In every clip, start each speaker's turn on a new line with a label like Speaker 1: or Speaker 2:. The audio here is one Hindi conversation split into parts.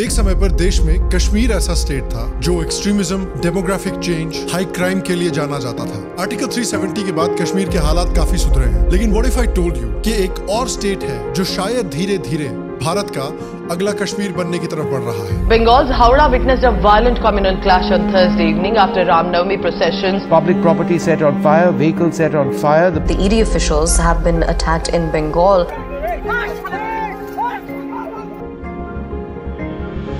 Speaker 1: एक समय पर देश में कश्मीर ऐसा स्टेट था जो extremism, demographic change, high crime के लिए जाना जाता था। आर्टिकल 370 के बाद कश्मीर के हालात काफी सुधरे हैं, लेकिन what if I told you कि एक और स्टेट है जो शायद धीरे धीरे भारत का अगला कश्मीर बनने की तरफ बढ़ रहा है।
Speaker 2: Bengal's Howrah witnessed a violent communal clash on Thursday evening after Ram Navami processions.
Speaker 3: Public property set on fire, vehicles set on fire.
Speaker 4: The ED officials have been attacked in Bengal.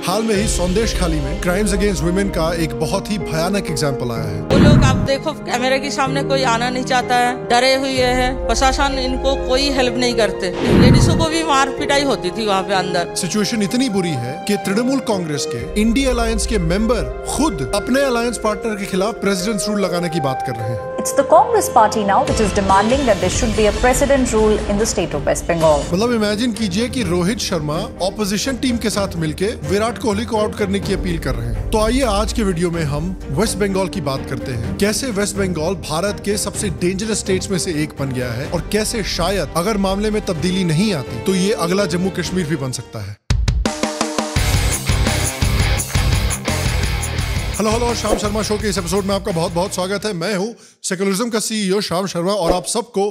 Speaker 1: हाल में ही संदेश खाली में क्राइम्स अगेंस्ट वुमेन का एक बहुत ही भयानक एग्जाम्पल आया है।
Speaker 5: वो लोग आप देखो कैमरे के सामने कोई आना नहीं चाहता है, डरे हुए हैं, प्रशासन इनको कोई हेल्प नहीं करते। लेडीजों को भी मार पिटाई होती थी वहाँ पे अंदर।
Speaker 1: सिचुएशन इतनी बुरी है कि तृणमूल कांग्रेस के इंडिया अलायंस के मेंबर खुद अपने अलायंस पार्टनर के खिलाफ प्रेसिडेंट्स रूल लगाने की बात कर रहे हैं।
Speaker 6: It's the Congress party now which is demanding that there should be a president rule in the state of West Bengal.
Speaker 1: मतलब इमेजिन कीजिए कि रोहित शर्मा ऑपोजिशन टीम के साथ मिलके विराट कोहली को आउट करने की अपील कर रहे हैं। तो आइए आज के वीडियो में हम वेस्ट बंगाल की बात करते हैं। कैसे वेस्ट बंगाल भारत के सबसे डेंजरस स्टेट्स में से एक बन गया है और कैसे शायद अगर मामले में तब्दीली नहीं आती तो ये अगला जम्मू कश्मीर भी बन सकता है। हेलो श्याम शर्मा शो के इस एपिसोड में आपका बहुत बहुत स्वागत है। मैं हूं सेकुलरिज्म का सीईओ श्याम शर्मा और आप सबको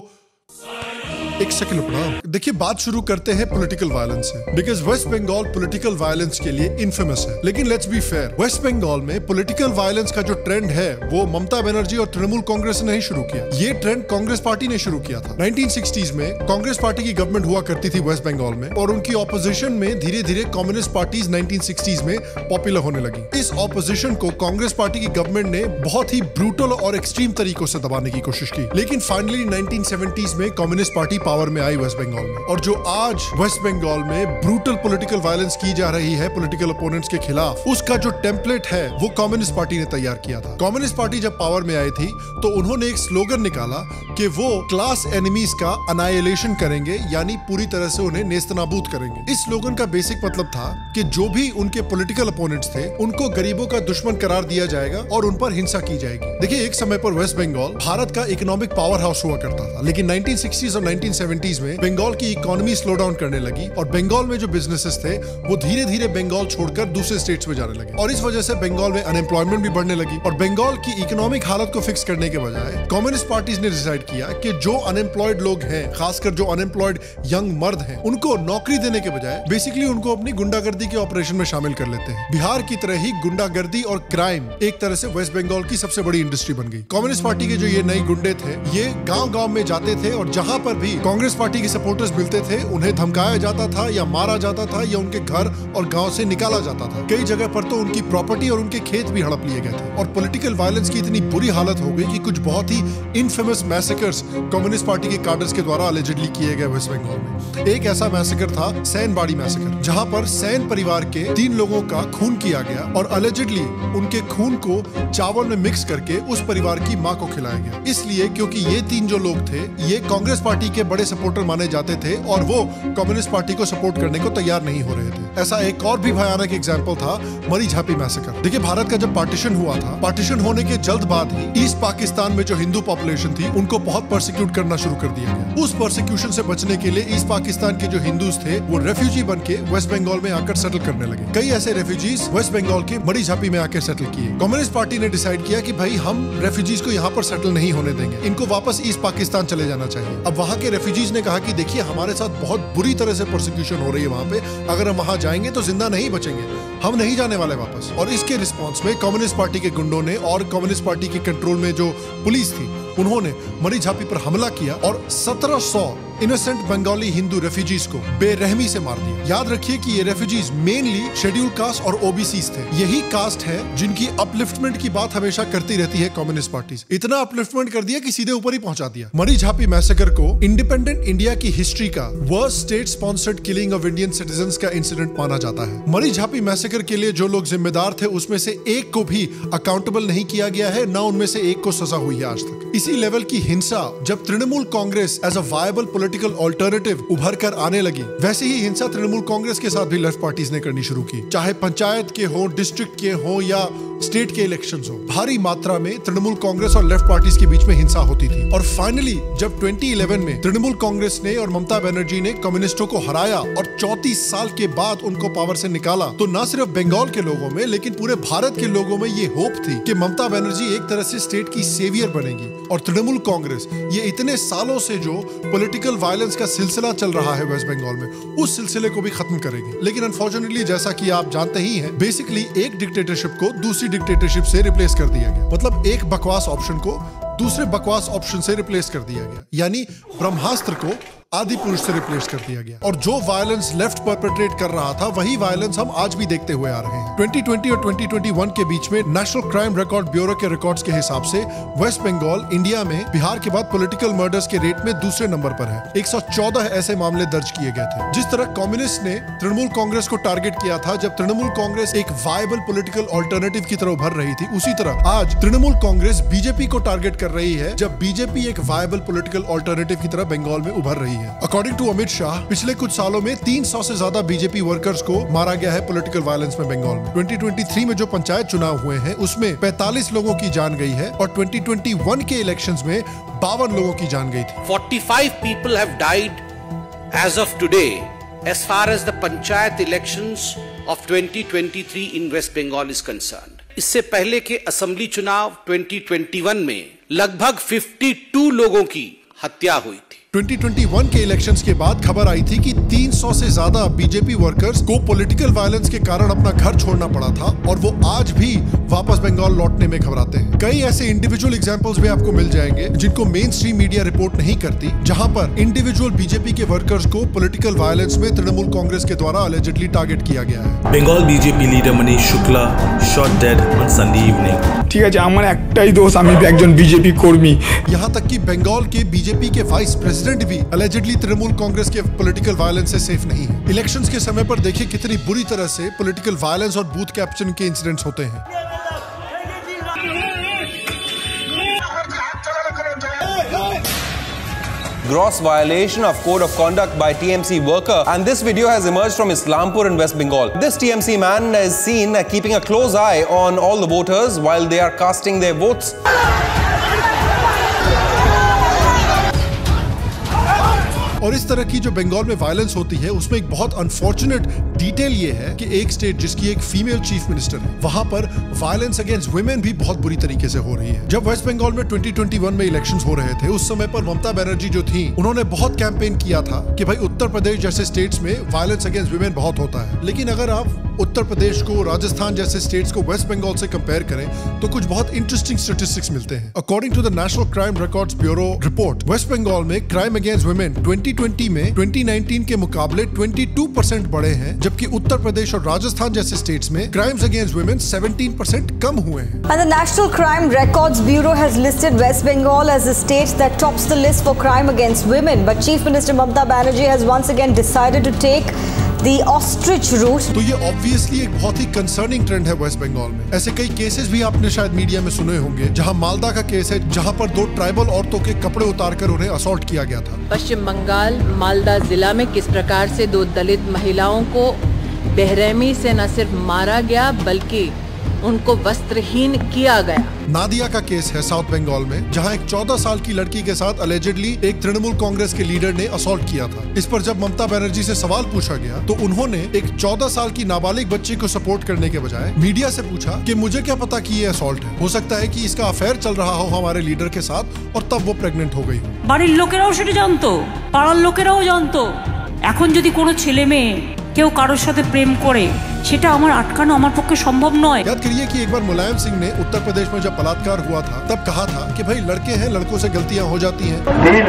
Speaker 1: एक सेकंड प्रणाम। देखिए, बात शुरू करते हैं पॉलिटिकल वायलेंस से, because West Bengal political violence के लिए इन्फेमस है। लेकिन let's be fair, West Bengal में पॉलिटिकल वायलेंस का जो ट्रेंड है वो ममता बनर्जी और तृणमूल कांग्रेस ने नहीं शुरू किया। ये ट्रेंड कांग्रेस पार्टी ने शुरू किया था। 1960s में कांग्रेस पार्टी की गवर्नमेंट हुआ करती थी वेस्ट बंगाल में और उनकी ऑपोजिशन में धीरे धीरे कम्युनिस्ट पार्टीज 1960s में पॉपुलर होने लगी। इस ऑपोजिशन को कांग्रेस पार्टी की गवर्नमेंट ने बहुत ही ब्रूटल और एक्सट्रीम तरीकों से दबाने की कोशिश की, लेकिन फाइनली 1970s में कम्युनिस्ट पार्टी पावर में आई वेस्ट बंगाल में। और जो आज वेस्ट बंगाल में ब्रूटल पॉलिटिकल वायलेंस की जा रही है पॉलिटिकल ओपोनेंट्स के खिलाफ, उसका जो टेम्पलेट है वो कम्युनिस्ट पार्टी ने तैयार किया था। कम्युनिस्ट पार्टी जब पावर में आई थी तो उन्होंने एक स्लोगन निकाला कि वो क्लास एनिमीज का अनाइलेशन करेंगे, यानी पूरी तरह से उन्हें नेस्तनाबूद करेंगे। इस स्लोगन का बेसिक मतलब था कि जो भी उनके पॉलिटिकल ओपोनेंट्स थे उनको गरीबों का दुश्मन करार दिया जाएगा और उन पर हिंसा की जाएगी। देखिए, एक समय पर वेस्ट बंगाल भारत का इकोनॉमिक पावर हाउस हुआ करता था, लेकिन 1960s और 1970s में बंगाल की इकोनॉमी स्लो डाउन करने लगी और बंगाल में जो बिजनेसेस थे वो धीरे धीरे बंगाल छोड़कर दूसरे स्टेट्स में जाने लगे और इस वजह से बंगाल में अनएम्प्लॉयमेंट भी बढ़ने लगी। और बंगाल की इकोनॉमिक हालत को फिक्स करने के बजाय कम्युनिस्ट पार्टीज ने डिसाइड किया कि जो अनएम्प्लॉयड लोग हैं, खासकर जो अनएम्प्लॉयड यंग मर्द हैं, उनको नौकरी देने के बजाय बेसिकली उनको अपनी गुंडागर्दी के ऑपरेशन में शामिल कर लेते हैं। बिहार की तरह ही गुंडागर्दी और क्राइम एक तरह से वेस्ट बंगाल की सबसे बड़ी इंडस्ट्री बन गई। कम्युनिस्ट पार्टी के जो ये नए गुंडे थे ये गांव-गांव में जाते थे और जहां पर भी कांग्रेस पार्टी के सपोर्टर्स मिलते थे उन्हें धमकाया जाता था या मारा जाता था या उनके घर और गांव से निकाला जाता था। कई जगह पर तो उनकी प्रॉपर्टी और उनके खेत भी हड़प लिए गए थे और पॉलिटिकल वायलेंस की इतनी बुरी हालत हो गई कि कुछ बहुत ही इनफेमस मैसेकर्स कम्युनिस्ट पार्टी के कार्डर्स के द्वारा अलेजिडली किए गए वेस्ट बंगाल में। एक ऐसा मैसेकर था सैनबाड़ी मैसेकर, जहां पर सैन परिवार के 3 लोगों का खून किया गया और अलेजिडली उनके खून को चावल में मिक्स करके उस परिवार की मां को खिलाया गया। इसलिए क्योंकि ये 3 जो लोग थे ये कांग्रेस पार्टी के बड़े सपोर्टर माने जाते थे और वो कम्युनिस्ट पार्टी को सपोर्ट करने को तैयार नहीं हो रहे थे। ऐसा एक और भी भयानक एग्जाम्पल था मरी झापी मैसेकर। देखिए, भारत का जब पार्टीशन हुआ था, पार्टीशन होने के जल्द बाद ही ईस्ट पाकिस्तान में जो हिंदू पॉपुलेशन थी उनको बहुत परसिक्यूट करना शुरू कर दिया गया। उस परसिक्यूशन से बचने के लिए ईस्ट पाकिस्तान के जो हिंदूज थे वो रेफ्यूजी बन के वेस्ट बंगाल में आकर सेटल करने लगे। कई ऐसे रेफ्यूजीज वेस्ट बंगाल के मरी झापी में आकर सेटल किए। कम्युनिस्ट पार्टी ने डिसाइड किया कि भाई हम रेफ्यूजीज को यहाँ पर सेटल नहीं होने देंगे, इनको वापस ईस्ट पाकिस्तान चले जाना चाहिए। अब वहाँ के रेफ्यूजीज ने कहा कि देखिए, हमारे साथ बहुत बुरी तरह से परसिक्यूशन हो रही है वहाँ पे, अगर हम वहाँ जाएंगे तो जिंदा नहीं बचेंगे, हम नहीं जाने वाले वापस। और इसके रिस्पॉन्स में कम्युनिस्ट पार्टी के गुंडों ने और कम्युनिस्ट पार्टी के कंट्रोल में जो पुलिस थी उन्होंने मरी झापी पर हमला किया और 1700 इनोसेंट बंगाली हिंदू रेफ्यूजीज को बेरहमी से मार दिया। याद रखिए कि ये रेफ्यूजीज मेनली शेड्यूल कास्ट और ओबीसीज थे। यही कास्ट है जिनकी अपलिफ्टमेंट की बात हमेशा करती रहती है कम्युनिस्ट पार्टीज। इतना अपलिफ्टमेंट कर दिया कि सीधे ऊपर ही पहुंचा दिया। मरी झापी मैसेकर को इंडिपेंडेंट इंडिया की हिस्ट्री का worst state sponsored killing of Indian citizens का इंसिडेंट माना जाता है। मरी झापी मैसेकर के लिए जो लोग जिम्मेदार थे उसमें से एक को भी अकाउंटेबल नहीं किया गया है, ना उनमें से एक को सजा हुई है आज तक। इसी लेवल की हिंसा जब Trinamool Congress as a viable political alternative उभर कर आने लगी, वैसे ही हिंसा तृणमूल कांग्रेस के साथ भी लेफ्ट पार्टीज ने करनी शुरू की। चाहे पंचायत के हो, डिस्ट्रिक्ट के हो या स्टेट के इलेक्शंस हो, भारी मात्रा में तृणमूल कांग्रेस और लेफ्ट पार्टीज के बीच में हिंसा होती थी। और फाइनली जब 2011 में तृणमूल कांग्रेस ने और ममता बनर्जी ने कम्युनिस्टों को हराया और 34 साल के बाद उनको पावर से निकाला, तो न सिर्फ बंगाल के लोगों में लेकिन पूरे भारत के लोगों में ये होप थी कि ममता बनर्जी एक तरह से स्टेट की सेवियर बनेगी और तृणमूल कांग्रेस ये इतने सालों से जो पॉलिटिकल वायलेंस का सिलसिला चल रहा है वेस्ट बंगाल में, उस सिलसिले को भी खत्म करेगी। लेकिन अनफॉर्चुनेटली जैसा कि आप जानते ही हैं, बेसिकली एक डिक्टेटरशिप को दूसरी डिक्टेटरशिप से रिप्लेस कर दिया गया। मतलब एक बकवास ऑप्शन को दूसरे बकवास ऑप्शन से रिप्लेस कर दिया गया, यानी ब्रह्मास्त्र को आदि पुरुष से रिप्लेस कर दिया गया। और जो वायलेंस लेफ्ट परपेट्रेट कर रहा था, वही वायलेंस हम आज भी देखते हुए आ रहे हैं। 2020 और 2021 के बीच में नेशनल क्राइम रिकॉर्ड ब्यूरो के रिकॉर्ड्स के हिसाब से वेस्ट बंगाल इंडिया में बिहार के बाद पॉलिटिकल मर्डर्स के रेट में दूसरे नंबर पर है। 114 ऐसे मामले दर्ज किए गए थे। जिस तरह कम्युनिस्ट ने तृणमूल कांग्रेस को टारगेट किया था जब तृणमूल कांग्रेस एक वायबल पॉलिटिकल ऑल्टरनेटिव की तरह उभर रही थी, उसी तरह आज तृणमूल कांग्रेस बीजेपी को टारगेट कर रही है जब बीजेपी एक वायबल पॉलिटिकल ऑल्टरनेटिव की तरह बंगाल में उभर रही है। अकॉर्डिंग टू अमित शाह, पिछले कुछ सालों में 300 से ज्यादा बीजेपी वर्कर्स को मारा गया है पॉलिटिकल वायलेंस में बंगाल में। 2023 में जो पंचायत चुनाव हुए हैं उसमें 45 लोगों की जान गई है और 2021 के इलेक्शंस में 52 लोगों की जान गई थी।
Speaker 7: 45 people have died as of today as far as the panchayat elections of 2023 in West Bengal is concerned. इससे पहले के असेंबली चुनाव 2021 में लगभग 52 लोगों की हत्या हुई थी।
Speaker 1: 2021 के इलेक्शंस के बाद खबर आई थी कि 300 से ज्यादा बीजेपी वर्कर्स को पॉलिटिकल वायलेंस के कारण अपना घर छोड़ना पड़ा था और वो आज भी वापस बंगाल लौटने में घबराते हैं। कई ऐसे इंडिविजुअल एग्जांपल्स भी आपको मिल जाएंगे जिनको मेन स्ट्रीम मीडिया रिपोर्ट नहीं करती, जहां पर इंडिविजुअल बीजेपी के वर्कर्स को पॉलिटिकल वायलेंस में तृणमूल कांग्रेस के द्वारा अलेजिडली टारगेट किया गया है।
Speaker 8: Bengal BJP leader Manish Shukla shot dead on Sunday evening.
Speaker 9: ठीक है, আমার একটাই দোষ, আমি একজন বিজেপি কর্মী।
Speaker 1: यहां तक कि बंगाल के बीजेपी के वाइस प्रेसिडेंट भी अलेजिडली तृणमूल कांग्रेस के पॉलिटिकल वायलेंस से सेफ नहीं है। इलेक्शंस के समय पर देखिए कितनी बुरी तरह से पॉलिटिकल वायलेंस और बूथ कैप्चरिंग के इंसिडेंट्स होते हैं।
Speaker 10: Gross violation of code of conduct by TMC worker, and this video has emerged from Islampur in West Bengal. This TMC man is seen keeping a close eye on all the voters while they are casting their votes.
Speaker 1: और इस तरह की जो बंगाल में वायलेंस होती है उसमें एक बहुत अनफॉर्चुनेट डिटेल ये है कि एक स्टेट जिसकी एक फीमेल चीफ मिनिस्टर है, वहां पर वायलेंस अगेंस्ट वुमेन भी बहुत बुरी तरीके से हो रही है। जब वेस्ट बंगाल में 2021 में इलेक्शंस हो रहे थे, उस समय पर ममता बनर्जी जो थी, उन्होंने बहुत कैंपेन किया था कि भाई उत्तर प्रदेश जैसे स्टेट्स में वायलेंस अगेंस्ट वुमेन बहुत होता है। लेकिन अगर आप उत्तर प्रदेश को, राजस्थान जैसे स्टेट्स को वेस्ट बंगाल से कंपेयर करें तो कुछ बहुत इंटरेस्टिंग स्टैटिस्टिक्स मिलते हैं। According to the National Crime Records Bureau report, West Bengal में क्राइम अगेंस्ट वुमेन 2020 में 2019 के मुकाबले 22% बढ़े हैं, जबकि उत्तर प्रदेश और राजस्थान जैसे स्टेट्स में क्राइम्स अगेंस्ट वुमेन 17% कम हुए हैं।
Speaker 6: And the National Crime Records Bureau has listed West Bengal as the state that tops the list for crime against women, but Chief Minister Mamata Banerjee has once again decided to take the ostrich route.
Speaker 1: तो ये ऑब्वियसली एक बहुत ही कंसर्निंग ट्रेंड है वेस्ट बंगाल में। ऐसे कई केसेस भी आपने शायद मीडिया में सुने होंगे, जहां मालदा का केस है जहां पर 2 ट्राइबल औरतों के कपड़े उतारकर उन्हें असॉल्ट किया गया था।
Speaker 5: पश्चिम बंगाल मालदा जिला में किस प्रकार से 2 दलित महिलाओं को बेरहमी से न सिर्फ मारा गया बल्कि उनको वस्त्रहीन किया गया।
Speaker 1: नादिया का केस है साउथ बंगाल में, जहां एक 14 साल की लड़की के साथ अलेजिडली एक तृणमूल कांग्रेस के लीडर ने असॉल्ट किया था। इस पर जब ममता बनर्जी से सवाल पूछा गया तो उन्होंने एक 14 साल की नाबालिग बच्ची को सपोर्ट करने के बजाय मीडिया से पूछा कि मुझे क्या पता कि ये असॉल्ट है, हो सकता है कि इसका अफेयर चल रहा हो हमारे लीडर के साथ, और तब वो प्रेग्नेंट हो गई।
Speaker 11: বাড়ির লোকেরাও সেটা জানতো, পাড়ার লোকেরাও জানতো। এখন যদি কোনো ছেলে মেয়ে কেউ কারোর সাথে প্রেম করে, সেটা আমার আটকানো আমার পক্ষে সম্ভব নয়।
Speaker 1: याद करिए कि एक बार मुलायम सिंह ने उत्तर प्रदेश में जब बलात्कार हुआ था तब कहा था कि भाई लड़के हैं, लड़कों से गलतियां हो जाती हैं,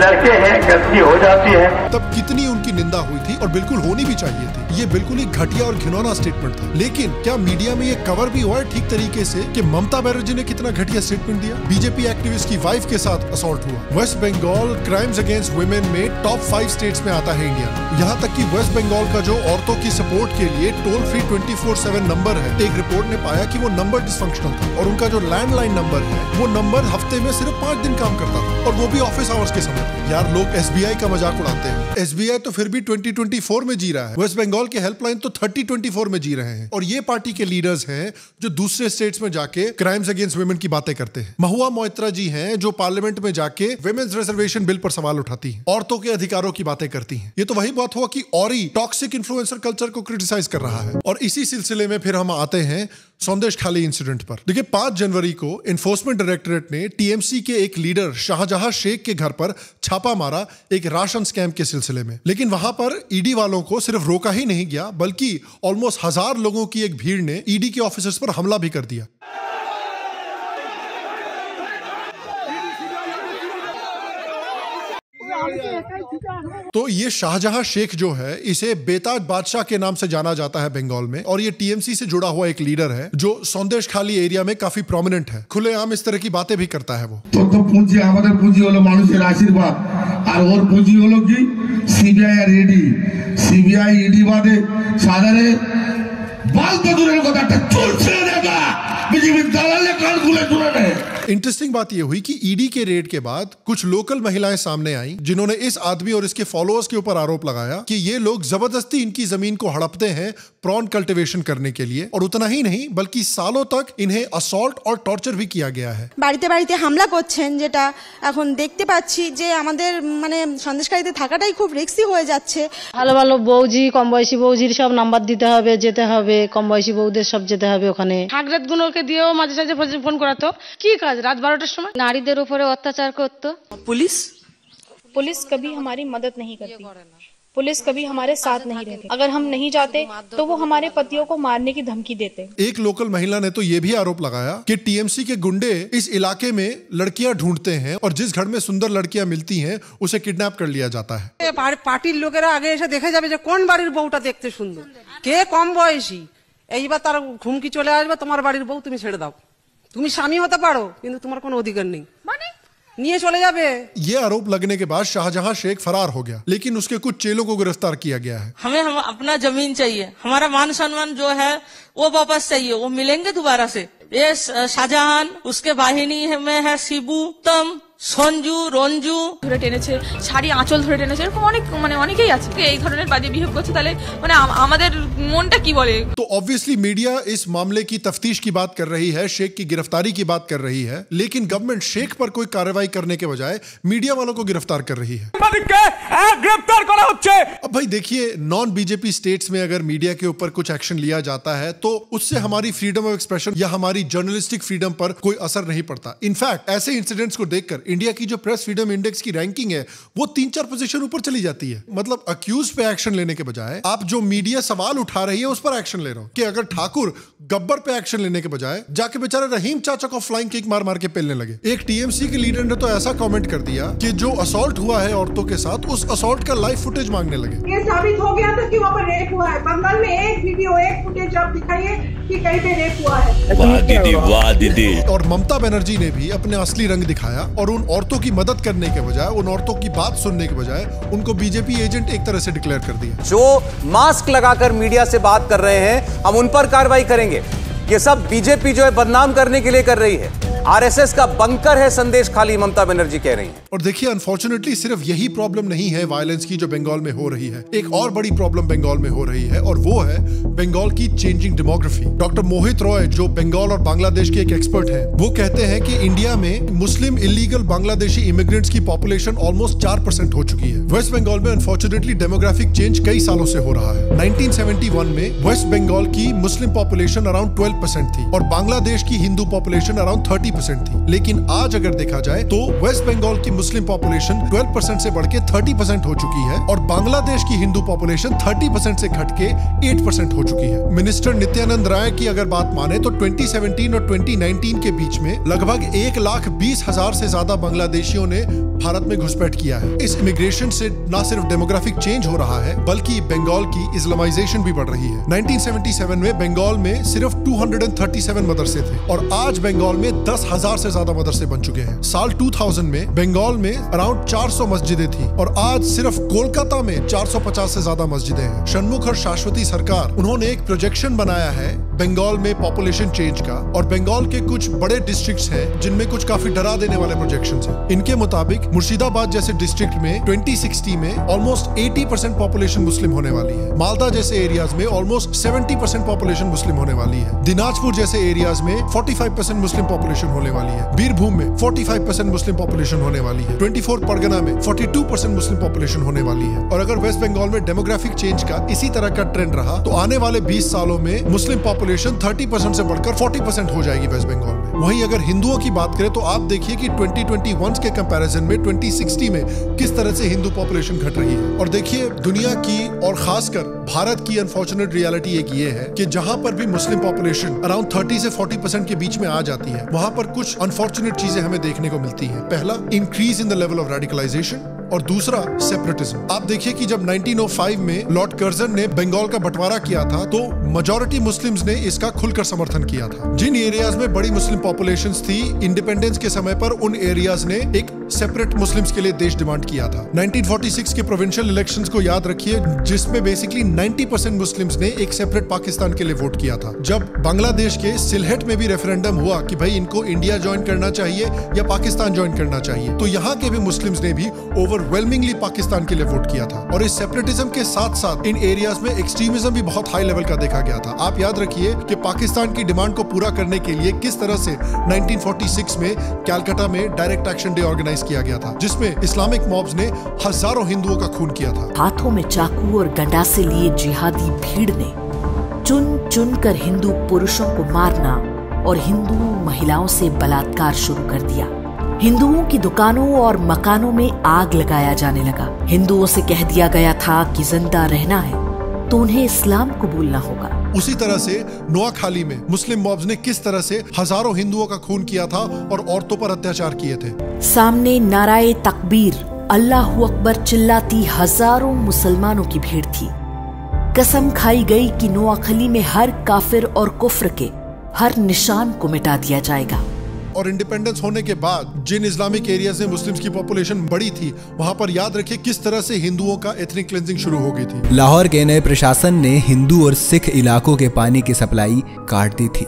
Speaker 12: लड़के हैं, गलती हो जाती है।
Speaker 1: तब कितनी उनकी निंदा हुई थी और बिल्कुल होनी भी चाहिए थी। ये बिल्कुल ही घटिया और घिनौना स्टेटमेंट था। लेकिन क्या मीडिया में ये कवर भी हुआ है ठीक तरीके से कि ममता बनर्जी ने कितना घटिया स्टेटमेंट दिया? बीजेपी एक्टिविस्ट की वाइफ के साथ असॉल्ट हुआ। West Bengal crimes against women में टॉप 5 स्टेट्स में आता है इंडिया में। यहाँ तक कि वेस्ट बंगाल का जो औरतों की सपोर्ट के लिए टोल फ्री 24/7 नंबर है, एक रिपोर्ट ने पाया कि वो नंबर डिसफंक्शनल था और उनका जो लैंडलाइन नंबर है वो नंबर हफ्ते में सिर्फ 5 दिन काम करता था और वो भी ऑफिस आवर्स के समय पे। यार लोग SBI का मजाक उड़ाते हैं, SBI तो फिर भी 2024 में जी रहा है, वेस्ट बंगाल के हेल्पलाइन तो 3024 में जी रहे हैं। और ये पार्टी के लीडर्स हैं जो दूसरे स्टेट्स में जाके क्राइम्स अगेंस्ट वुमेन की बातें करते हैं। महुआ मोइत्रा जी हैं जो पार्लियामेंट में जाके विमेन्स रिजर्वेशन बिल पर सवाल उठाती हैं, औरतों के अधिकारों की बातें करती हैं। ये तो वही बात हुआ कि औरी टॉक्सिक इन्फ्लुएंसर कल्चर को क्रिटिसाइज कर रहा है। और इसी सिलसिले में फिर हम आते हैं संदेशखाली इंसिडेंट पर। देखिए 5 जनवरी को एनफोर्समेंट डायरेक्टरेट ने TMC के एक लीडर शाहजहां शेख के घर पर छापा मारा एक राशन स्कैम के सिलसिले में। लेकिन वहां पर ED वालों को सिर्फ रोका ही नहीं गया बल्कि ऑलमोस्ट 1000 लोगों की एक भीड़ ने ED के ऑफिसर्स पर हमला भी कर दिया। तो ये शाहजहां शेख जो है इसे बेताज बादशाह के नाम से जाना जाता है बंगाल में, और ये TMC से जुड़ा हुआ एक लीडर है जो संदेशखाली एरिया में काफी प्रोमिनेंट है। खुलेआम इस तरह की बातें भी करता है वो। तो पूंजी हमारे पूंजी होलो मानुषेर आशीर्वाद और ওর पूंजी होलो की CBI और ED CBI ED বাদে সাধারণে বালতো দূরের কথা একটা চলছে দেখা বিজেপি দালালে কান খুলে শুনে নেয়। इंटरेस्टिंग बात यह हुई कि ED के रेड के बाद कुछ लोकल महिलाएं सामने आई जिन्होंने इस आदमी और इसके फॉलोअर्स के ऊपर आरोप लगाया कि ये लोग जबरदस्ती इनकी जमीन को हड़पते हैं प्रॉन कल्टीवेशन करने के लिए, और उतना ही नहीं बल्कि सालों तक इन्हें असॉल्ट और टॉर्चर भी किया गया है।
Speaker 13: বাড়িতে বাড়িতে হামলা করছেন, যেটা এখন দেখতে পাচ্ছি যে আমাদের মানে সন্দেশকারীতে থাকাটাই খুব রিস্কি হয়ে যাচ্ছে।
Speaker 14: ভালো ভালো বউজি, কম বয়সী বউজির সব নাম্বার দিতে হবে, যেতে হবে, কম বয়সী বউদের সব যেতে হবে ওখানে। হাগরাত গুলোকে দিয়েও মাঝে সাঝে ফোন করাতো, কি কাজ রাত 12টার সময় নারীদের উপরে অত্যাচার করতো। पुलिस कभी हमारी मदद नहीं करती, पुलिस कभी हमारे साथ नहीं रहती। अगर हम नहीं जाते तो वो हमारे पतियों को मारने की धमकी देते। एक लोकल महिला ने तो ये भी आरोप लगाया कि TMC के गुंडे इस इलाके में लड़कियां ढूंढते हैं और जिस घर में सुंदर लड़कियां मिलती हैं उसे किडनैप कर लिया जाता है।
Speaker 15: पार्टिर लोकेरा आगे एसे देखे जाबे जे कोन बाड़ीर बউটা देखते सुंदर, के कम बयसी, এইবার তার ঘুমকি চলে আসবে তোমার বাড়ির বউ তুমি ছেড়ে দাও, তুমি স্বামী হতে পারো কিন্তু তোমার কোনো অধিকার নেই, মানে নিয়ে চলে যাবে। ये आरोप लगने के बाद शाहजहां शेख फरार हो गया, लेकिन उसके कुछ चेलों को गिरफ्तार किया गया है। हमें अपना जमीन चाहिए, हमारा मान सम्मान जो है वो वापस चाहिए, वो मिलेंगे दोबारा से। ये शाहजहां, उसके वाहिनी में है शिबू, तम, সঞ্জু, রঞ্জু ধরে টেনেছে, শাড়ি আঁচল ধরে টেনেছে, এরকম অনেক মানে অনেকেই আছে এই ধরনের বাজে বিহেভ করছে। তাহলে মানে আমাদের মনটা কি বলে? तो ऑब्वियसली मीडिया इस मामले की तफ्तीश की बात कर रही है, शेख की गिरफ्तारी की बात कर रही है, लेकिन गवर्नमेंट शेख पर कोई कार्रवाई करने के बजाय मीडिया वालों को गिरफ्तार कर रही है। गिरफ्तार करा होच्छे। अब भाई देखिए, नॉन BJP स्टेट्स में अगर मीडिया के ऊपर कुछ एक्शन लिया जाता है तो उससे हमारी फ्रीडम ऑफ एक्सप्रेशन या हमारी जर्नलिस्टिक फ्रीडम पर कोई असर नहीं पड़ता। इनफैक्ट ऐसे इंसिडेंट्स को देखकर इंडिया की जो प्रेस फ्रीडम इंडेक्स की रैंकिंग है वो 3-4 पोजीशन ऊपर चली जाती है। मतलब अक्यूज पे एक्शन लेने के बजाय आप जो मीडिया सवाल उठा रही है उस पर एक्शन ले रहे हो। कि अगर ठाकुर गब्बर पे एक्शन लेने के बजाय जाके बेचारे रहीम चाचा को फ्लाइंग किक मार मार के पेलने लगे। एक TMC के लीडर ने तो ऐसा कमेंट कर दिया कि जो असॉल्ट हुआ है औरतों के साथ, उस असॉल्ट का लाइव फुटेज मांगने लगे। ये साबित हो गया था कि वहाँ पर रेप हुआ है। बंगाल में एक वीडियो, एक फुटेज आप दिखाइए कि कहीं पे रेप हुआ है। वाह दीदी। और ममता बनर्जी ने भी अपने असली रंग दिखाया और उन औरतों की मदद करने के बजाय, उन औरतों की बात सुनने के बजाय उनको BJP एजेंट एक तरह से डिक्लेयर कर दिया।
Speaker 16: जो मास्क लगाकर मीडिया से बात कर रहे हैं हम उन पर कार्रवाई करेंगे। ये सब BJP जो है बदनाम करने के लिए कर रही है। RSS का बंकर है संदेशखाली, ममता बनर्जी कह रही हैं।
Speaker 1: और देखिए अनफॉर्चुनेटली सिर्फ यही प्रॉब्लम नहीं है वायलेंस की जो बंगाल में हो रही है। एक और बड़ी प्रॉब्लम बंगाल में हो रही है और वो है बंगाल की चेंजिंग डेमोग्राफी। डॉक्टर मोहित रॉय जो बंगाल और बांग्लादेश के एक एक्सपर्ट हैं, वो कहते हैं कि इंडिया में मुस्लिम इलीगल बांग्लादेशी इमिग्रेंट्स की पॉपुलेशन ऑलमोस्ट 4% हो चुकी है। वेस्ट बंगाल में अनफॉर्चुनेटली डेमोग्राफिक चेंज कई सालों से हो रहा है। 1971 में वेस्ट बंगाल की मुस्लिम पॉपुलेशन अराउंड 12% थी और बांग्लादेश की हिंदू पॉपुलेशन अराउंड 30% थी। लेकिन आज अगर देखा जाए तो वेस्ट बंगाल की मुस्लिम पॉपुलेशन 12% से बढ़ के 30% हो चुकी है और बांग्लादेश की हिंदू पॉपुलेशन 30% से घट के 8% हो चुकी है। मिनिस्टर नित्यानंद राय की अगर बात माने तो 2017 और 2019 के बीच में लगभग 1,20,000 से ज्यादा बांग्लादेशियों ने भारत में घुसपैठ किया है। इस इमिग्रेशन से न सिर्फ डेमोग्राफिक चेंज हो रहा है बल्कि बंगाल की इस्लामाइजेशन भी बढ़ रही है। 1977 में बंगाल में सिर्फ 237 मदरसे थे और आज बंगाल में 10 50,000 से ज्यादा मदरसे बन चुके हैं। साल 2000 में बंगाल में अराउंड 400 मस्जिदें थी और आज सिर्फ कोलकाता में 450 से ज्यादा मस्जिदें हैं। षणमुख और शाश्वती सरकार उन्होंने एक प्रोजेक्शन बनाया है बंगाल में पॉपुलेशन चेंज का, और बंगाल के कुछ बड़े डिस्ट्रिक्ट्स हैं जिनमें कुछ काफी डरा देने वाले प्रोजेक्शंस हैं। इनके मुताबिक मुर्शिदाबाद जैसे डिस्ट्रिक्ट में 2060 में ऑलमोस्ट 80% पॉपुलेशन मुस्लिम होने वाली है। मालदा जैसे एरियाज में ऑलमोस्ट 70% पॉपुलेशन मुस्लिम होने वाली है। दिनाजपुर जैसे एरियाज में 45% मुस्लिम पॉपुलेशन होने वाली है। बीरभूम में 45% मुस्लिम पॉपुलेशन होने वाली है। 24 परगना में 42% मुस्लिम पॉपुलेशन होने वाली है। और अगर वेस्ट बंगाल में डेमोग्राफिक चेंज का इसी तरह का ट्रेंड रहा तो आने वाले 20 सालों में मुस्लिम पॉपुलेशन 30% से बढ़कर 40% हो जाएगी वेस्ट बंगाल में। वहीं अगर हिंदुओं की बात करें तो आप देखिए कि 2021 के कंपैरिजन में 2060 में किस तरह से हिंदू पॉपुलेशन घट रही है। और देखिए दुनिया की और खासकर भारत की अनफॉर्चुनेट रियलिटी एक ये है कि जहां पर भी मुस्लिम पॉपुलेशन अराउंड 30 से 40% के बीच में आ जाती है, वहां पर कुछ अनफॉर्चुनेट चीजें हमें देखने को मिलती हैं। पहला, increase in the level of radicalization, और दूसरा सेपरेटिज्म। आप देखिए कि जब 1905 में लॉर्ड कर्जन ने बंगाल का बंटवारा किया था तो मेजॉरिटी मुस्लिम्स ने इसका खुलकर समर्थन किया था। जिन एरियाज में बड़ी मुस्लिम पॉपुलेशंस थी, इंडिपेंडेंस के समय पर उन एरियाज ने एक सेपरेट मुस्लिम्स के लिए देश डिमांड किया था। 1946 के प्रोविंशियल इलेक्शंस को याद रखिए, जिसमें बेसिकली 90% मुस्लिम्स ने एक सेपरेट पाकिस्तान के लिए वोट किया था। जब बांग्लादेश के सिलहट में भी रेफरेंडम हुआ कि भाई इनको इंडिया ज्वाइन करना चाहिए या पाकिस्तान ज्वाइन करना चाहिए, तो यहाँ के भी मुस्लिम्स ने भी ओवरवेलमिंगली पाकिस्तान के लिए वोट किया था। और इस सेपरेटिज्म के साथ साथ इन एरियाज में एक्सट्रीमिज्म भी बहुत हाई लेवल का देखा गया था। आप याद रखिए कि पाकिस्तान की डिमांड को पूरा करने के लिए किस तरह से 1946 में कैलकाटा में डायरेक्ट एक्शन डे ऑर्गेनाइज किया गया था, जिसमें इस्लामिक मॉब्स ने हजारों हिंदुओं का खून किया था।
Speaker 17: हाथों में चाकू और गंडासे लिए जिहादी भीड़ ने चुन चुन कर हिंदू पुरुषों को मारना और हिंदू महिलाओं से बलात्कार शुरू कर दिया। हिंदुओं की दुकानों और मकानों में आग लगाया जाने लगा। हिंदुओं से कह दिया गया था कि जिंदा रहना है तो उन्हें इस्लाम कबूलना होगा।
Speaker 1: उसी तरह से नोआखाली में मुस्लिम मॉब्स ने किस तरह से हजारों हिंदुओं का खून किया था और औरतों पर अत्याचार किए थे।
Speaker 17: सामने नाराए तकबीर, अल्लाहू अकबर चिल्लाती हजारों मुसलमानों की भीड़ थी। कसम खाई गई कि नोआखाली में हर काफिर और कुफ्र के हर निशान को मिटा दिया जाएगा।
Speaker 1: और इंडिपेंडेंस होने के बाद जिन इस्लामिक एरियाज में मुस्लिम्स की पॉपुलेशन बड़ी थी, वहां पर याद रखिए किस तरह से हिंदुओं का एथनिक क्लेंजिंग शुरू हो गई थी।
Speaker 18: लाहौर के नए प्रशासन ने हिंदू और सिख इलाकों के पानी की सप्लाई काट दी थी।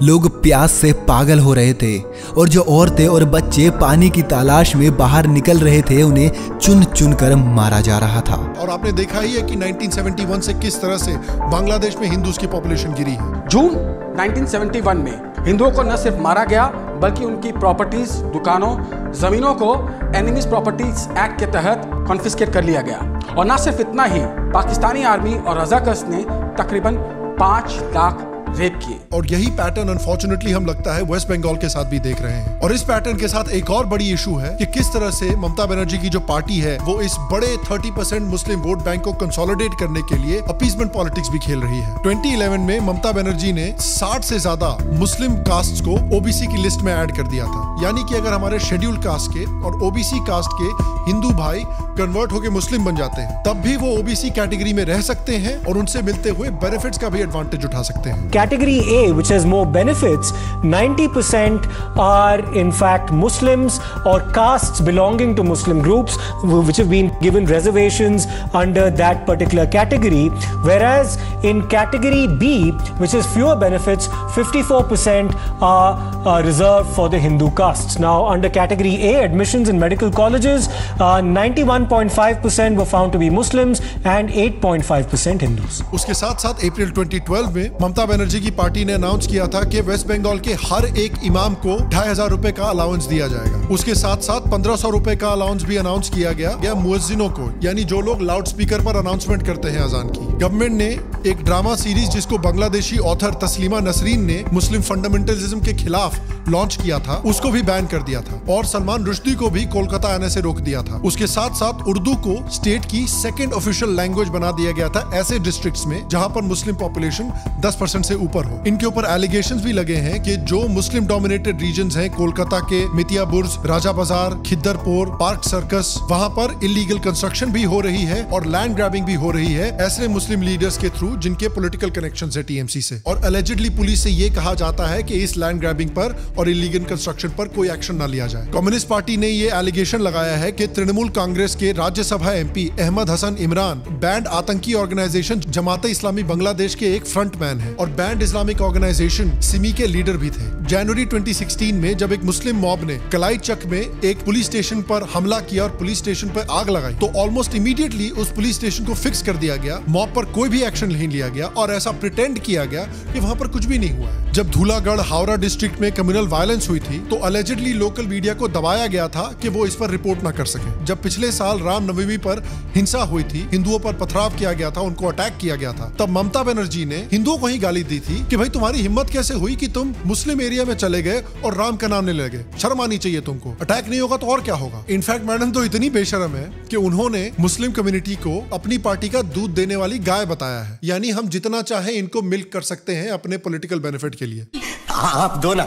Speaker 18: लोग प्यास से पागल हो रहे थे और जो औरतें और बच्चे पानी की तलाश में बाहर निकल रहे थे, उन्हें चुन चुन कर मारा जा रहा था।
Speaker 1: और आपने देखा ही है कि 1971 से किस तरह से बांग्लादेश में हिंदूज की पॉपुलेशन गिरी है।
Speaker 19: जून 1971 में हिंदुओं को न सिर्फ मारा गया बल्कि उनकी प्रॉपर्टीज, दुकानों, जमीनों को एनिमीज प्रॉपर्टीज एक्ट के तहत कॉन्फिस्केट कर लिया गया। और न सिर्फ इतना ही, पाकिस्तानी आर्मी और रज़ाकर्स ने तकरीबन 5 लाख रेप किए।
Speaker 1: और यही पैटर्न अनफॉर्चुनेटली हम लगता है वेस्ट बंगाल के साथ भी देख रहे हैं। और इस पैटर्न के साथ एक और बड़ी इशू है कि किस तरह से ममता बनर्जी की जो पार्टी है वो इस बड़े 30% मुस्लिम वोट बैंक को कंसोलिडेट करने के लिए अपीसमेंट पॉलिटिक्स भी खेल रही है। 2011 में ममता बनर्जी ने 60 से ज्यादा मुस्लिम कास्ट को ओबीसी की लिस्ट में ऐड कर दिया था। यानी कि अगर हमारे शेड्यूल कास्ट के और ओबीसी कास्ट के हिंदू भाई कन्वर्ट होकर मुस्लिम बन जाते हैं, तब भी वो ओबीसी कैटेगरी में रह सकते हैं और उनसे मिलते हुए बेनिफिट्स का भी एडवांटेज उठा सकते हैं।
Speaker 20: Category A, which has more benefits, 90% are in fact Muslims or castes belonging to Muslim groups which have been given reservations under that particular category, whereas in category B, which has fewer benefits, 54% are reserved for the Hindu castes. Now under category A, admissions in medical colleges, 91.5% were found to be Muslims and 8.5% Hindus.
Speaker 1: उसके साथ साथ अप्रैल 2012 में ममता बनर्जी की पार्टी ने अनाउंस किया था कि वेस्ट बंगाल के हर एक इमाम को 2500 रुपए का अलाउंस दिया जाएगा। उसके साथ साथ 1500 रुपए का अलाउंस भी अनाउंस किया गया मुअज्जिनों को, यानी जो लोग लाउड स्पीकर पर अनाउंसमेंट करते हैं अजान की। गवर्नमेंट ने एक ड्रामा सीरीज जिसको बांग्लादेशी ऑथर तस्लीमा नसरीन ने मुस्लिम फंडामेंटलिज्म के खिलाफ लॉन्च किया था, उसको भी बैन कर दिया था। और सलमान रुश्दी को भी कोलकाता आने से रोक दिया था। उसके साथ साथ उर्दू को स्टेट की सेकंड ऑफिशियल लैंग्वेज बना दिया गया था ऐसे डिस्ट्रिक्ट्स में जहां पर मुस्लिम पॉपुलेशन 10% से ऊपर हो। इनके ऊपर एलिगेशंस भी लगे हैं कि जो मुस्लिम डोमिनेटेड रीजन्स हैं, कोलकाता के मितिया बुर्ज, राजा बाजार, खिद्दरपुर, पार्क सर्कस, वहां पर इलीगल कंस्ट्रक्शन भी हो रही है और लैंड ग्रैबिंग भी हो रही है ऐसे मुस्लिम लीडर्स के थ्रू जिनके पॉलिटिकल कनेक्शंस है टीएमसी से। और अलेजिडली पुलिस से ये कहा जाता है कि इस लैंड ग्रैबिंग पर और इलीगल कंस्ट्रक्शन पर कोई एक्शन न लिया जाए। कम्युनिस्ट पार्टी ने ये एलिगेशन लगाया है कि तृणमूल कांग्रेस के राज्यसभा एमपी अहमद हसन इमरान बैंड आतंकी ऑर्गेनाइजेशन जमाते इस्लामी बांग्लादेश के एक फ्रंटमैन है और बैंड इस्लामिक ऑर्गेनाइजेशन सिमी के लीडर भी थे। जनवरी 2016 में जब एक मुस्लिम मॉब ने कलाई चक में एक पुलिस स्टेशन पर हमला किया और पुलिस स्टेशन पर आग लगाई तो ऑलमोस्ट इमीडिएटली उस पुलिस स्टेशन को फिक्स कर दिया गया, मॉब पर कोई भी एक्शन नहीं लिया गया और ऐसा प्रिटेंड किया गया कि वहां पर कुछ भी नहीं हुआ है। जब धूलागढ़ हावड़ा डिस्ट्रिक्ट में कम्युनल वायलेंस हुई थी तो अलेजिडली लोकल मीडिया को दबाया गया था कि वो इस पर रिपोर्ट ना कर सके। जब पिछले साल रामनवमी पर हिंसा हुई थी, हिंदुओं पर पथराव किया गया था, उनको अटैक किया गया था, तब ममता बनर्जी ने हिंदुओं को ही गाली दी थी कि भाई तुम्हारी हिम्मत कैसे हुई कि तुम मुस्लिम एरिया में चले गए और राम का नाम लेने लगे, शर्म आनी चाहिए तुमको, अटैक नहीं होगा तो और क्या होगा। इनफैक्ट मैडम तो इतनी बेशर्म है कि उन्होंने मुस्लिम कम्युनिटी को अपनी पार्टी का दूध देने वाली गाय बताया है, यानी हम जितना चाहे इनको मिल्क कर सकते हैं अपने पॉलिटिकल बेनिफिट के लिए।
Speaker 21: आप दो ना।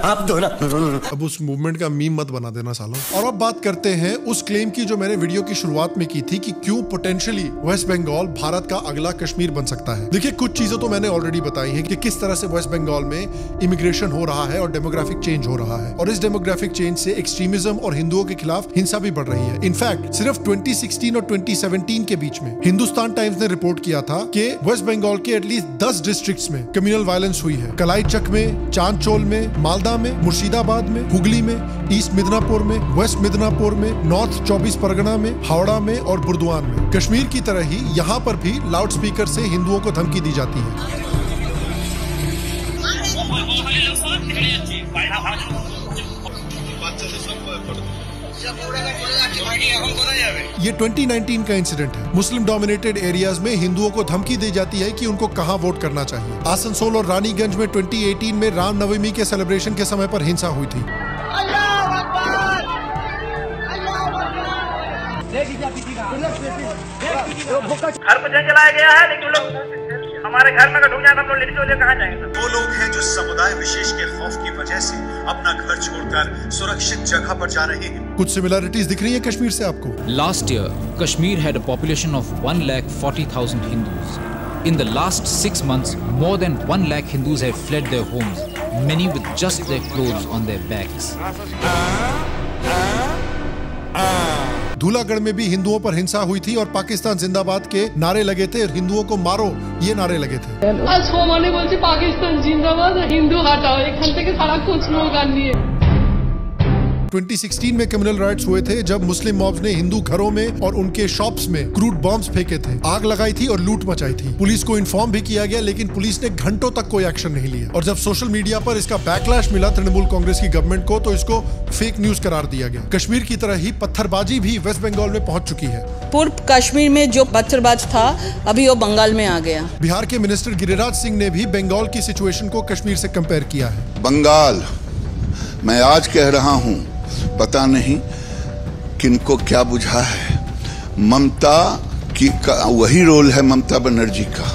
Speaker 1: अब उस मूवमेंट का मीम मत बना देना सालों। और अब बात करते हैं उस क्लेम की जो मैंने वीडियो की शुरुआत में की थी कि क्यों पोटेंशियली वेस्ट बंगाल भारत का अगला कश्मीर बन सकता है। देखिए कुछ चीजें तो मैंने ऑलरेडी बताई हैं कि किस तरह से वेस्ट बंगाल में इमिग्रेशन हो रहा है और डेमोग्राफिक चेंज हो रहा है और इस डेमोग्राफिक चेंज से एक्सट्रीमिज्म और हिंदुओं के खिलाफ हिंसा भी बढ़ रही है। इनफैक्ट सिर्फ 2016 और 2017 के बीच में हिंदुस्तान टाइम्स ने रिपोर्ट किया था कि वेस्ट बंगाल के एटलीस्ट 10 डिस्ट्रिक्ट्स में कम्युनल वायलेंस हुई है। कलाई चक में, चांदचोल में, मालदा में, मुर्शिदाबाद में, हुगली में, ईस्ट मिदनापुर में, वेस्ट मिदनापुर में, नॉर्थ 24 परगना में, हावड़ा में और बुर्दवान में। कश्मीर की तरह ही यहाँ पर भी लाउड स्पीकर से हिंदुओं को धमकी दी जाती है। ये 2019 का इंसिडेंट है। मुस्लिम डोमिनेटेड एरियाज में हिंदुओं को धमकी दी जाती है कि उनको कहां वोट करना चाहिए। आसनसोल और रानीगंज में 2018 में रामनवमी के सेलिब्रेशन के समय पर हिंसा हुई थी।
Speaker 22: घर पर जलाया गया है, लेकिन लोग हमारे घर में अगर ढूंढ जाए तो हम लोग लेके चले कहाँ जाएंगे?
Speaker 23: वो लोग हैं जो समुदाय विशेष के खौफ की वजह से अपना घर छोड़कर सुरक्षित जगह पर जा रहे हैं।
Speaker 1: कुछ सिमिलरिटीज दिख रही है कश्मीर से आपको?
Speaker 24: Last year, Kashmir had a population of 1,40,000 Hindus. In the last 6 months, more than 1 lakh Hindus have fled their homes, many with just their clothes on their backs.
Speaker 1: Dhulagarh में भी हिंदुओं पर हिंसा हुई थी और पाकिस्तान जिंदाबाद के नारे लगे थे और हिंदुओं को मारो ये नारे लगे थे।
Speaker 25: आज মানে বলছে পাকিস্তান জিন্দাবাদ, হিন্দু हटाओ, এখান থেকে সারা कुछ लोग आनिए।
Speaker 1: 2016 में कम्युनल राइट्स हुए थे जब मुस्लिम मॉब्स ने हिंदू घरों में और उनके शॉप्स में क्रूड बॉम्ब्स फेंके थे, आग लगाई थी और लूट मचाई थी। पुलिस को इन्फॉर्म भी किया गया लेकिन पुलिस ने घंटों तक कोई एक्शन नहीं लिया और जब सोशल मीडिया पर इसका बैकलैश मिला तृणमूल कांग्रेस की गवर्नमेंट को तो इसको फेक न्यूज करार दिया गया। कश्मीर की तरह ही पत्थरबाजी भी वेस्ट बंगाल में पहुंच चुकी है।
Speaker 26: पूर्व कश्मीर में जो पत्थरबाज था अभी वो बंगाल में आ गया।
Speaker 1: बिहार के मिनिस्टर गिरिराज सिंह ने भी बंगाल की सिचुएशन को कश्मीर से कंपेयर किया है।
Speaker 27: बंगाल, मैं आज कह रहा हूं, पता नहीं किनको क्या बुझा है, ममता की वही रोल है ममता बनर्जी का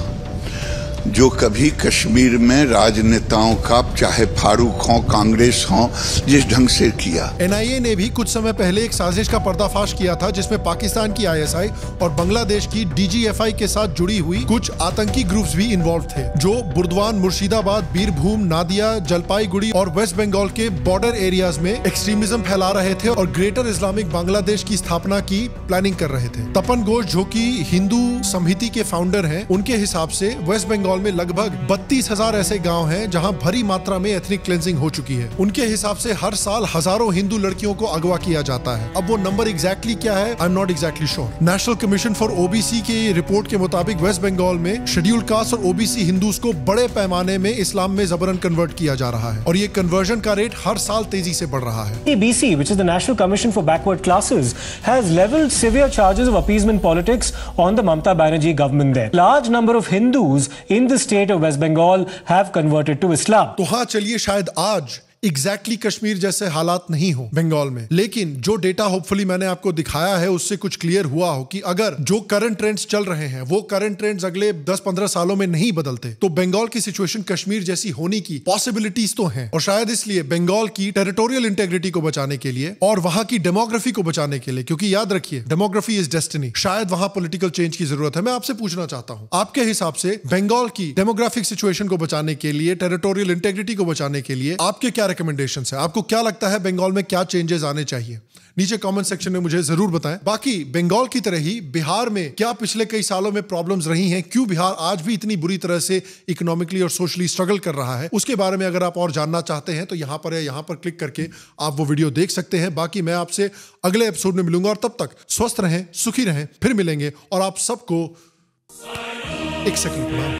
Speaker 27: जो कभी कश्मीर में राजनेताओं का चाहे फारूक हो, कांग्रेस हो, जिस ढंग से किया।
Speaker 1: NIA ने भी कुछ समय पहले एक साजिश का पर्दाफाश किया था जिसमें पाकिस्तान की ISI और बांग्लादेश की DGFI के साथ जुड़ी हुई कुछ आतंकी ग्रुप्स भी इन्वॉल्व थे जो बुर्दवान, मुर्शिदाबाद, बीरभूम, नादिया, जलपाईगुड़ी और वेस्ट बंगाल के बॉर्डर एरियाज में एक्सट्रीमिज्म फैला रहे थे और ग्रेटर इस्लामिक बांग्लादेश की स्थापना की प्लानिंग कर रहे थे। तपन घोष जो कि हिंदू समिति के फाउंडर हैं, उनके हिसाब से वेस्ट बंगाल में लगभग 32,000 ऐसे गांव हैं जहां भारी मात्रा में एथनिक क्लेंजिंग हो चुकी है। उनके हिसाब से हर साल हजारों हिंदू लड़कियों को अगवा किया जाता है। अब वो नंबर एग्जैक्टली क्या है I am not exactly sure. National commission for OBC के रिपोर्ट के मुताबिक वेस्ट बंगाल में शेड्यूल कास्ट और OBC हिंदूज को बड़े पैमाने में इस्लाम में जबरन कन्वर्ट किया जा रहा है और ये कन्वर्जन का रेट हर साल तेजी से बढ़ रहा है।
Speaker 20: EBC, which is the National Commission for Backward Classes, has leveled severe charges of appeasement politics on the Mamata Banerjee government there. Large number of Hindus in the state of West Bengal have converted to Islam.
Speaker 1: तो हाँ, चलिए शायद आज एग्जैक्टली कश्मीर जैसे हालात नहीं हो बंगाल में, लेकिन जो डेटा होपफुली मैंने आपको दिखाया है उससे कुछ क्लियर हुआ हो कि अगर जो करंट ट्रेंड्स चल रहे हैं वो करंट ट्रेंड्स अगले 10-15 सालों में नहीं बदलते तो बंगाल की सिचुएशन कश्मीर जैसी होने की पॉसिबिलिटीज तो हैं। और शायद इसलिए बंगाल की टेरिटोरियल इंटेग्रिटी को बचाने के लिए और वहां की डेमोग्राफी को बचाने के लिए, क्योंकि याद रखिए डेमोग्राफी इज डेस्टिनी, शायद वहां पॉलिटिकल चेंज की जरूरत है। मैं आपसे पूछना चाहता हूं, आपके हिसाब से बंगाल की डेमोग्राफिक सिचुएशन को बचाने के लिए, टेरिटोरियल इंटेग्रिटी को बचाने के लिए आपके क्या क्या रिकमेंडेशन है, आपको क्या लगता है बंगाल में क्या चेंजेस आने चाहिए, नीचे कमेंट सेक्शन में मुझे जरूर बताएं। बाकी बंगाल की तरह ही बिहार में क्या पिछले कई सालों में प्रॉब्लम्स रही हैं, क्यों बिहार आज भी इतनी बुरी तरह से इकोनॉमिकली और सोशली स्ट्रगल कर रहा है, उसके बारे में अगर आप और जानना चाहते हैं तो यहाँ पर या यहाँ पर क्लिक करके आप वो वीडियो देख सकते हैं। बाकी मैं आपसे अगले एपिसोड में मिलूंगा और तब तक स्वस्थ रहें, सुखी रहें, फिर मिलेंगे और आप सबको एक सेकंड।